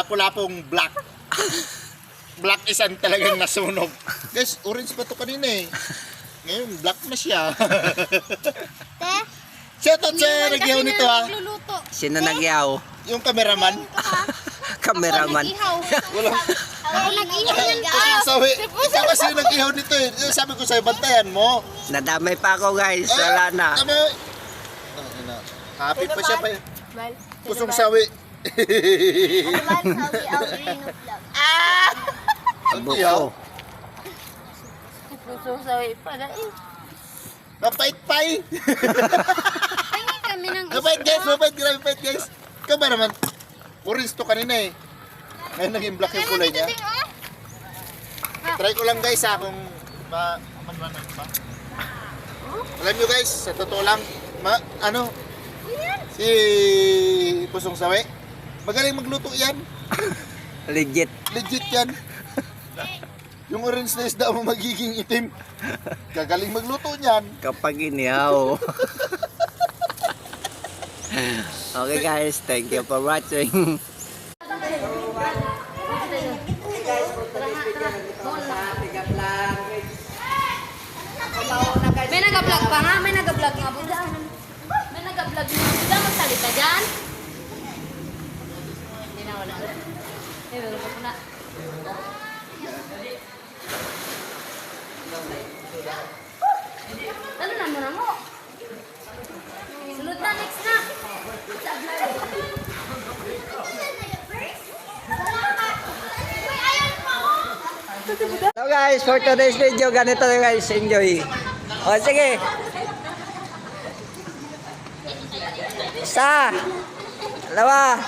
lapo-lapong black. Black isan talagang nasunog. Guys, orange pa to kanina eh. Ngayon, black na siya. Te, Shout out sa nagyaw nito ha. nagluluto. Sino nagyaw? Yung cameraman. Cameraman. Walang Ako nag-ihaw yan. sawi. Ikaw kasi yung nag-ihaw nito eh. Sabi ko sa'yo, bantayan mo. Nadamay pa ako guys. Wala na. Tama. Happy pa siya pa. Bal. Pusong sawi. Ano ba? Sawi, Rino vlog. Buko. Puso sawi pala eh. Mapait-pay. Tingin kami ng Mapait guys, mapait. Grabe pait guys. Ikaw ba naman? Orange to kanina eh. Ngayon naging black yung kulay niya. Try ko lang guys ha kung mamanwanan pa. Alam nyo guys, sa totoo lang, si Pusong Sawi, magaling magluto yan. Legit. Legit yan. Yung orange na isda mo magiging itim. Gagaling magluto niyan. Kapag inihaw. Okay guys, thank you for watching. May nag-vlog pa nga, may nag-vlog nga buda. May nag-vlog nga buda, magsalita dyan. Hindi na, wala. Eh, wala pa na. Ano na muna mo? Sunod na, next na. So guys, for today's video, ganito guys, enjoy. O sige. Isa. Dalawa.